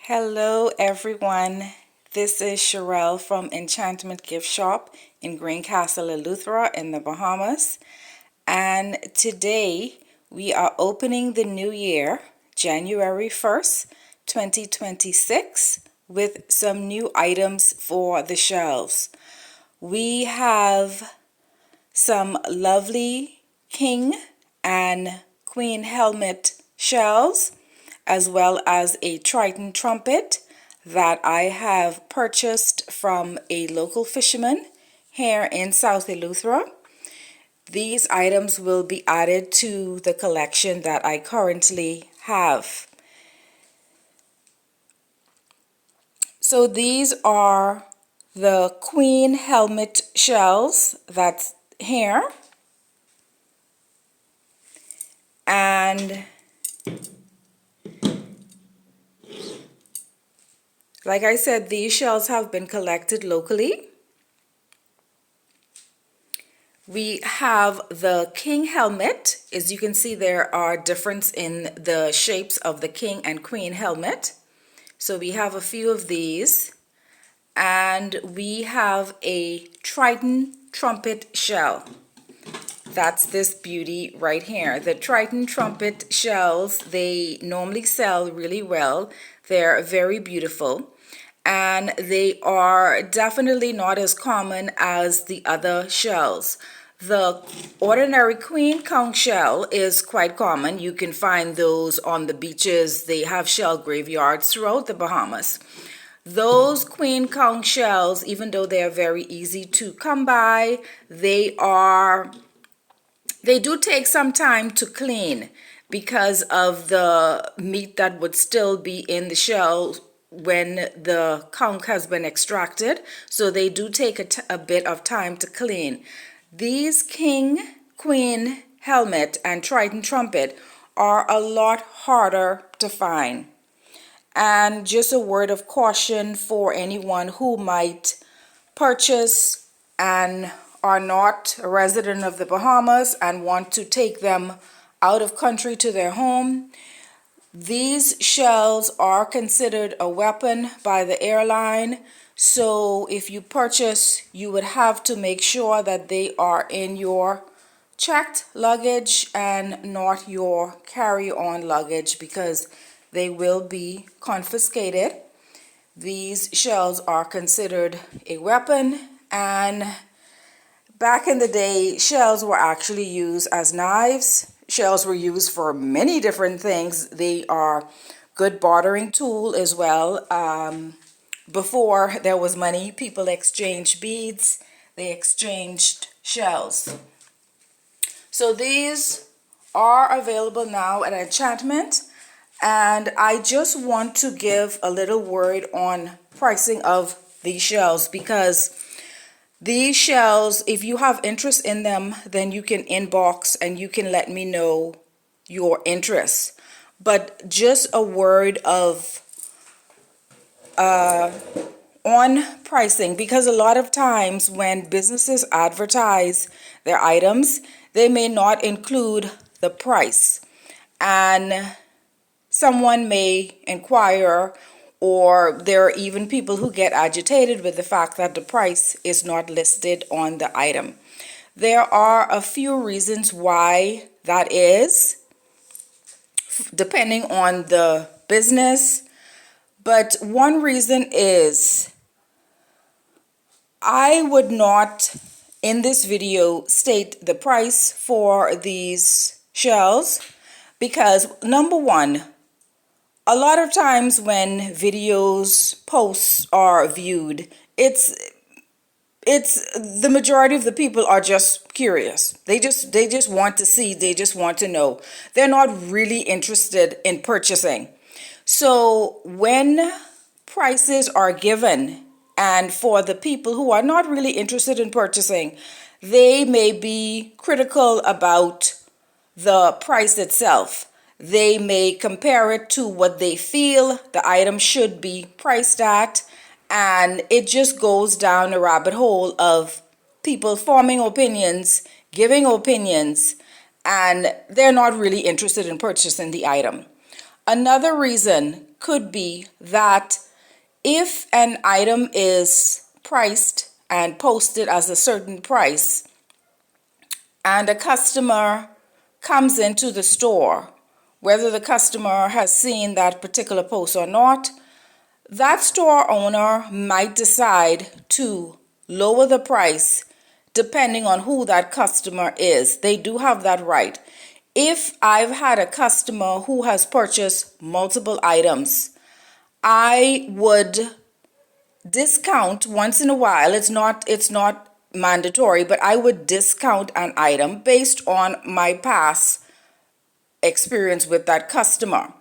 Hello everyone, this is Sherelle from Enchantment Gift Shop in Greencastle, Eleuthera in the Bahamas, and today we are opening the new year, January 1st, 2026, with some new items for the shelves. We have some lovely king and queen helmet shells, as well as a Triton trumpet that I have purchased from a local fisherman here in South Eleuthera. These items will be added to the collection that I currently have. So these are the queen helmet shells that's here, and like I said, these shells have been collected locally. We have the king helmet. As you can see, there are difference in the shapes of the king and queen helmet. So we have a few of these. And we have a Triton trumpet shell. That's this beauty right here. The Triton trumpet shells, they normally sell really well. They're very beautiful. And they are definitely not as common as the other shells. The ordinary queen conch shell is quite common. You can find those on the beaches. They have shell graveyards throughout the Bahamas. Those queen conch shells, even though they are very easy to come by, they do take some time to clean because of the meat that would still be in the shell when the conch has been extracted. So they do take a bit of time to clean. These king, queen helmet and Triton trumpet are a lot harder to find. And just a word of caution for anyone who might purchase and are not a resident of the Bahamas and want to take them out of country to their home. These shells are considered a weapon by the airline. So if you purchase, you would have to make sure that they are in your checked luggage and not your carry-on luggage, because they will be confiscated. These shells are considered a weapon, and back in the day, shells were actually used as knives. Shells were used for many different things. They are good bartering tool as well. Before there was money, people exchanged beads. They exchanged shells. So these are available now at Enchantment. And I just want to give a little word on pricing of these shells, because these shells, if you have interest in them, then you can inbox and you can let me know your interest. But just a word of on pricing, because a lot of times when businesses advertise their items, they may not include the price. And someone may inquire, or there are even people who get agitated with the fact that the price is not listed on the item. There are a few reasons why that is, depending on the business. But one reason is, I would not in this video state the price for these shells, because number one, a lot of times when videos, posts are viewed, it's the majority of the people are just curious. They just want to see, they just want to know. They're not really interested in purchasing. So when prices are given, and for the people who are not really interested in purchasing, they may be critical about the price itself. They may compare it to what they feel the item should be priced at, and it just goes down a rabbit hole of people forming opinions, giving opinions, and they're not really interested in purchasing the item. Another reason could be that if an item is priced and posted as a certain price, and a customer comes into the store, whether the customer has seen that particular post or not, that store owner might decide to lower the price depending on who that customer is. They do have that right. If I've had a customer who has purchased multiple items, I would discount once in a while. It's not mandatory, but I would discount an item based on my past experience with that customer.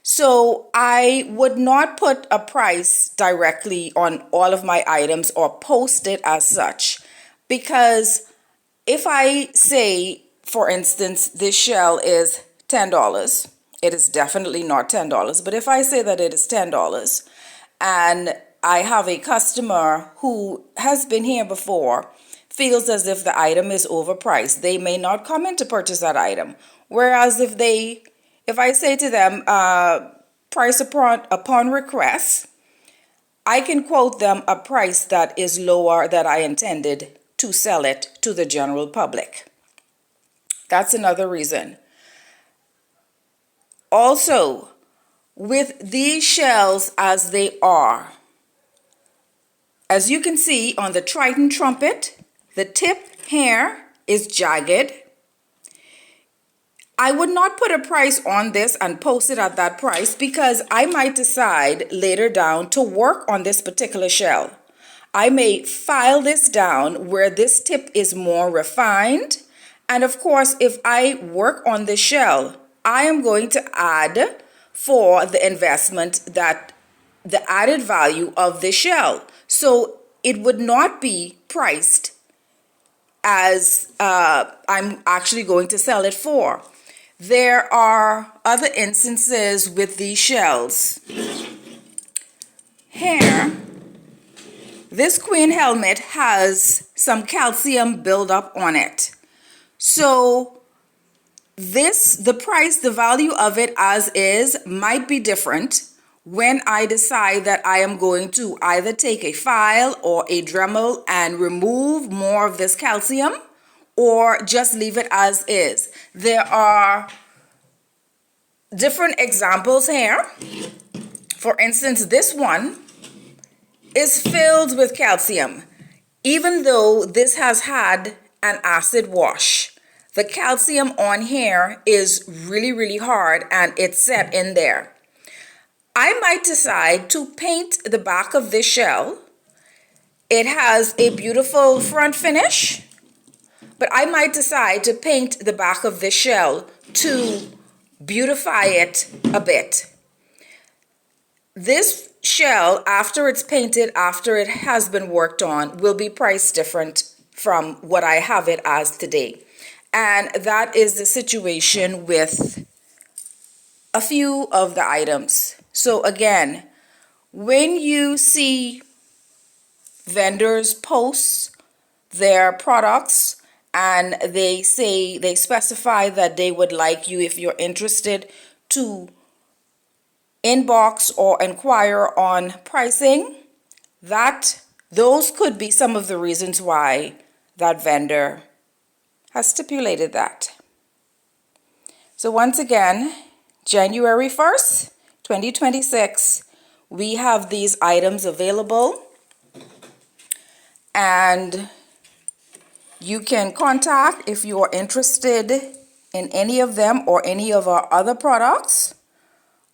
So I would not put a price directly on all of my items or post it as such, because if I say, for instance, this shell is $10, it is definitely not $10, but if I say that it is $10 and I have a customer who has been here before, feels as if the item is overpriced, they may not come in to purchase that item. Whereas if I say to them, price upon request, I can quote them a price that is lower that I intended to sell it to the general public. That's another reason. Also, with these shells as they are, as you can see on the Triton trumpet, the tip here is jagged. I would not put a price on this and post it at that price, because I might decide later down to work on this particular shell. I may file this down where this tip is more refined. And of course, if I work on the shell, I am going to add for the investment that the added value of the shell. So it would not be priced as I'm actually going to sell it for. There are other instances with these shells. Here, this queen helmet has some calcium buildup on it. So the price, the value of it as is might be different when I decide that I am going to either take a file or a Dremel and remove more of this calcium, or just leave it as is. There are different examples here. For instance, this one is filled with calcium. Even though this has had an acid wash, the calcium on here is really, really hard and it's set in there. I might decide to paint the back of this shell. It has a beautiful front finish, but I might decide to paint the back of this shell to beautify it a bit. This shell, after it's painted, after it has been worked on, will be priced different from what I have it as today. And that is the situation with a few of the items. So again, when you see vendors post their products and they specify that they would like you, if you're interested, to inbox or inquire on pricing, those could be some of the reasons why that vendor has stipulated that. So once again, January 1st, 2026, we have these items available, and you can contact if you are interested in any of them or any of our other products.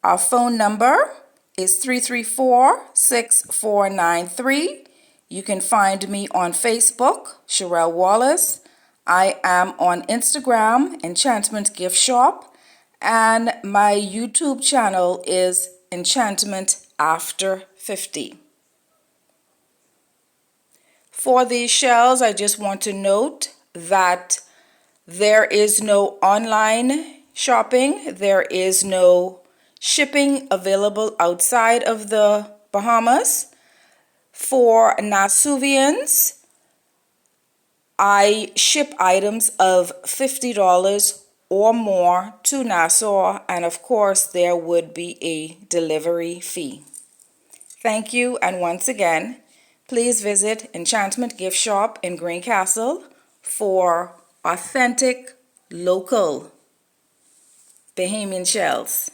Our phone number is 334-6493. You can find me on Facebook, Sherelle Wallace. I am on Instagram, Enchantment Gift Shop, and my YouTube channel is Enchantment After 50. For these shells, I just want to note that there is no online shopping. There is no shipping available outside of the Bahamas. For Nasuvians, I ship items of $50 or more to Nassau, and of course there would be a delivery fee. Thank you, and once again, please visit Enchantment Gift Shop in Greencastle for authentic local Bahamian shells.